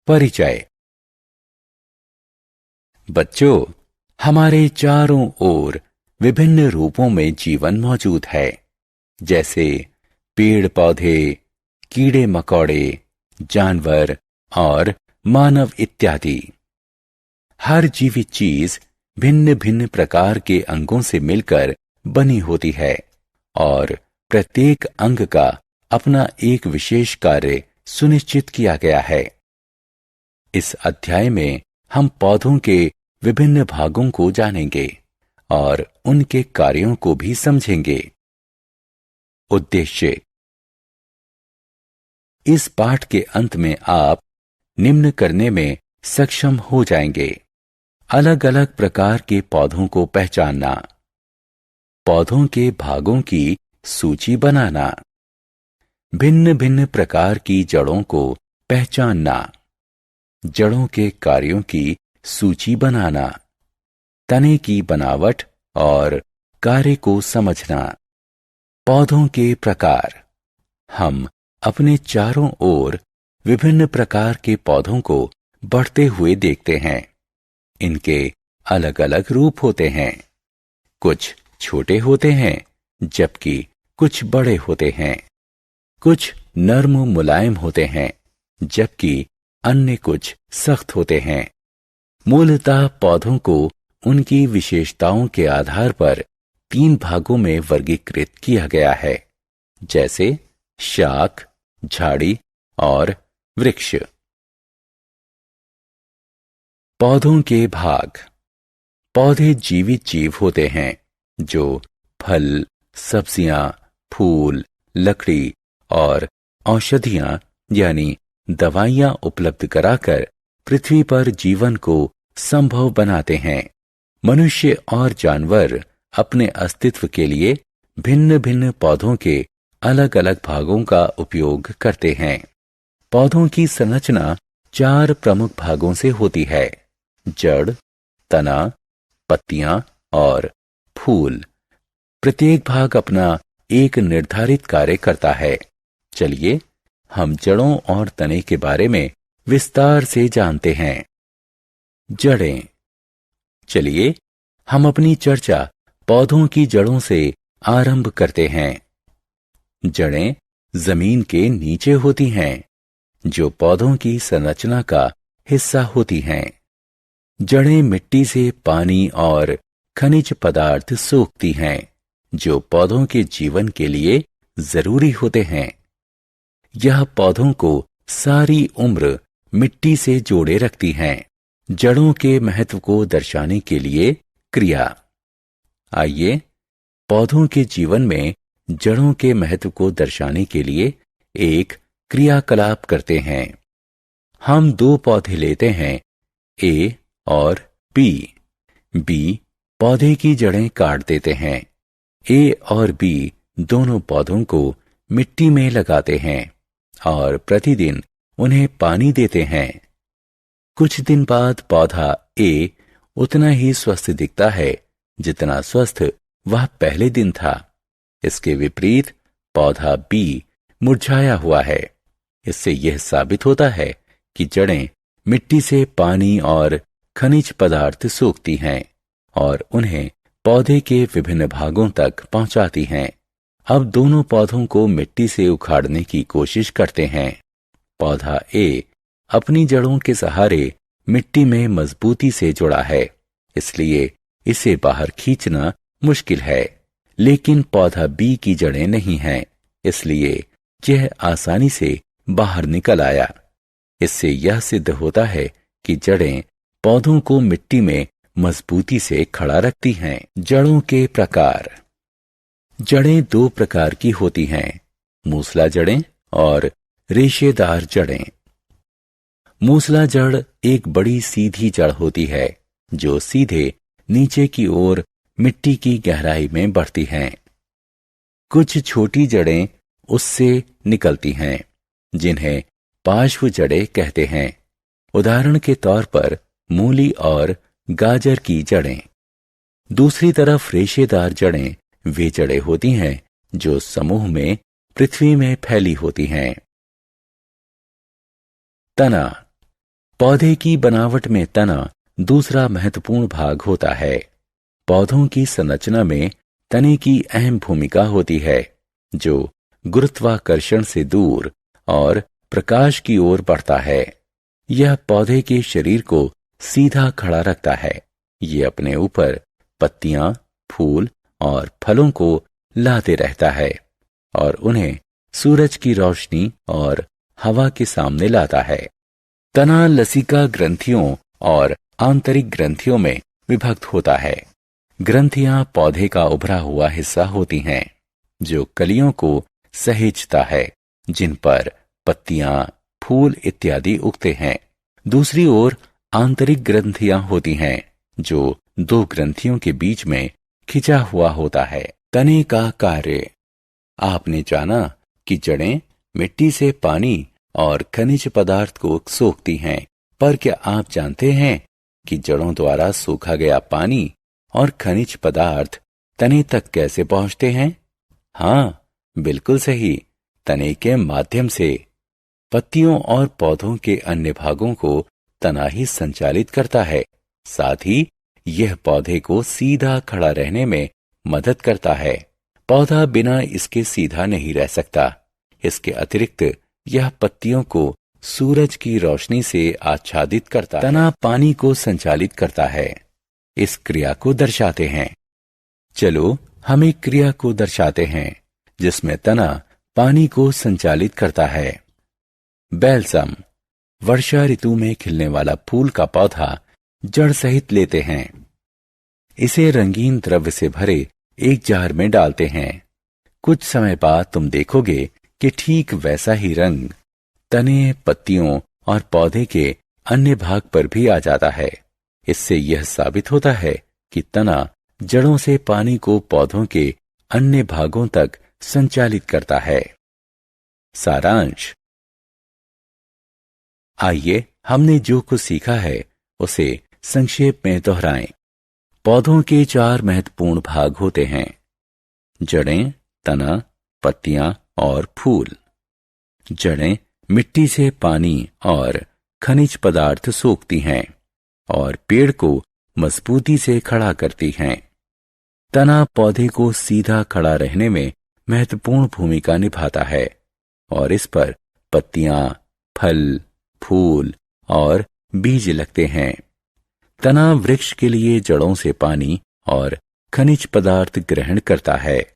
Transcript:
परिचय। बच्चों, हमारे चारों ओर विभिन्न रूपों में जीवन मौजूद है, जैसे पेड़ पौधे, कीड़े मकोड़े, जानवर और मानव इत्यादि। हर जीवित चीज भिन्न भिन्न प्रकार के अंगों से मिलकर बनी होती है और प्रत्येक अंग का अपना एक विशेष कार्य सुनिश्चित किया गया है। इस अध्याय में हम पौधों के विभिन्न भागों को जानेंगे और उनके कार्यों को भी समझेंगे। उद्देश्य। इस पाठ के अंत में आप निम्न करने में सक्षम हो जाएंगे: अलग अलग प्रकार के पौधों को पहचानना, पौधों के भागों की सूची बनाना, भिन्न भिन्न प्रकार की जड़ों को पहचानना, जड़ों के कार्यों की सूची बनाना, तने की बनावट और कार्य को समझना। पौधों के प्रकार। हम अपने चारों ओर विभिन्न प्रकार के पौधों को बढ़ते हुए देखते हैं। इनके अलग अलग रूप होते हैं। कुछ छोटे होते हैं, जबकि कुछ बड़े होते हैं। कुछ नर्म मुलायम होते हैं, जबकि अन्य कुछ सख्त होते हैं। मूलतः पौधों को उनकी विशेषताओं के आधार पर 3 भागों में वर्गीकृत किया गया है, जैसे शाख, झाड़ी और वृक्ष। पौधों के भाग। पौधे जीवित जीव होते हैं जो फल, सब्जियां, फूल, लकड़ी और औषधियां यानी दवाइयां उपलब्ध कराकर पृथ्वी पर जीवन को संभव बनाते हैं। मनुष्य और जानवर अपने अस्तित्व के लिए भिन्न भिन्न पौधों के अलग अलग भागों का उपयोग करते हैं। पौधों की संरचना 4 प्रमुख भागों से होती है: जड़, तना, पत्तियां और फूल। प्रत्येक भाग अपना एक निर्धारित कार्य करता है। चलिए हम जड़ों और तने के बारे में विस्तार से जानते हैं। जड़ें। चलिए हम अपनी चर्चा पौधों की जड़ों से आरंभ करते हैं। जड़ें जमीन के नीचे होती हैं, जो पौधों की संरचना का हिस्सा होती हैं। जड़ें मिट्टी से पानी और खनिज पदार्थ सोखती हैं, जो पौधों के जीवन के लिए जरूरी होते हैं। यह पौधों को सारी उम्र मिट्टी से जोड़े रखती हैं। जड़ों के महत्व को दर्शाने के लिए क्रिया। आइए पौधों के जीवन में जड़ों के महत्व को दर्शाने के लिए एक क्रियाकलाप करते हैं। हम 2 पौधे लेते हैं, ए और बी। बी पौधे की जड़ें काट देते हैं। ए और बी दोनों पौधों को मिट्टी में लगाते हैं और प्रतिदिन उन्हें पानी देते हैं। कुछ दिन बाद पौधा ए उतना ही स्वस्थ दिखता है जितना स्वस्थ वह पहले दिन था। इसके विपरीत पौधा बी मुरझाया हुआ है। इससे यह साबित होता है कि जड़ें मिट्टी से पानी और खनिज पदार्थ सोखती हैं और उन्हें पौधे के विभिन्न भागों तक पहुंचाती हैं। अब दोनों पौधों को मिट्टी से उखाड़ने की कोशिश करते हैं। पौधा ए अपनी जड़ों के सहारे मिट्टी में मजबूती से जुड़ा है, इसलिए इसे बाहर खींचना मुश्किल है। लेकिन पौधा बी की जड़ें नहीं हैं, इसलिए यह आसानी से बाहर निकल आया। इससे यह सिद्ध होता है कि जड़ें पौधों को मिट्टी में मजबूती से खड़ा रखती हैं। जड़ों के प्रकार। जड़ें 2 प्रकार की होती हैं: मूसला जड़ें और रेशेदार जड़ें। मूसला जड़ एक बड़ी सीधी जड़ होती है जो सीधे नीचे की ओर मिट्टी की गहराई में बढ़ती हैं। कुछ छोटी जड़ें उससे निकलती हैं, जिन्हें पार्श्व जड़ें कहते हैं। उदाहरण के तौर पर मूली और गाजर की जड़ें। दूसरी तरफ रेशेदार जड़ें वे जड़ें होती हैं जो समूह में पृथ्वी में फैली होती हैं। तना। पौधे की बनावट में तना दूसरा महत्वपूर्ण भाग होता है। पौधों की संरचना में तने की अहम भूमिका होती है, जो गुरुत्वाकर्षण से दूर और प्रकाश की ओर बढ़ता है। यह पौधे के शरीर को सीधा खड़ा रखता है। ये अपने ऊपर पत्तियां, फूल और फलों को लाते रहता है और उन्हें सूरज की रोशनी और हवा के सामने लाता है। तना लसिका ग्रंथियों और आंतरिक ग्रंथियों में विभक्त होता है। ग्रंथियां पौधे का उभरा हुआ हिस्सा होती हैं, जो कलियों को सहेजता है, जिन पर पत्तियां, फूल इत्यादि उगते हैं। दूसरी ओर आंतरिक ग्रंथियां होती हैं, जो दो ग्रंथियों के बीच में खिंचा हुआ होता है। तने का कार्य। आपने जाना कि जड़ें मिट्टी से पानी और खनिज पदार्थ को सोखती हैं, पर क्या आप जानते हैं कि जड़ों द्वारा सोखा गया पानी और खनिज पदार्थ तने तक कैसे पहुंचते हैं? हाँ, बिल्कुल सही, तने के माध्यम से। पत्तियों और पौधों के अन्य भागों को तना ही संचालित करता है। साथ ही यह पौधे को सीधा खड़ा रहने में मदद करता है। पौधा बिना इसके सीधा नहीं रह सकता। इसके अतिरिक्त यह पत्तियों को सूरज की रोशनी से आच्छादित करता है। तना पानी को संचालित करता है। इस क्रिया को दर्शाते हैं। चलो हम एक क्रिया को दर्शाते हैं जिसमें तना पानी को संचालित करता है। बैल्सम, वर्षा ऋतु में खिलने वाला फूल का पौधा जड़ सहित लेते हैं। इसे रंगीन द्रव्य से भरे एक जार में डालते हैं। कुछ समय बाद तुम देखोगे कि ठीक वैसा ही रंग तने, पत्तियों और पौधे के अन्य भाग पर भी आ जाता है। इससे यह साबित होता है कि तना जड़ों से पानी को पौधों के अन्य भागों तक संचालित करता है। सारांश। आइए हमने जो कुछ सीखा है उसे संक्षेप में दोहराएं। पौधों के 4 महत्वपूर्ण भाग होते हैं: जड़ें, तना, पत्तियां और फूल। जड़ें मिट्टी से पानी और खनिज पदार्थ सोखती हैं और पेड़ को मजबूती से खड़ा करती हैं। तना पौधे को सीधा खड़ा रहने में महत्वपूर्ण भूमिका निभाता है और इस पर पत्तियां, फल, फूल और बीज लगते हैं। तना वृक्ष के लिए जड़ों से पानी और खनिज पदार्थ ग्रहण करता है।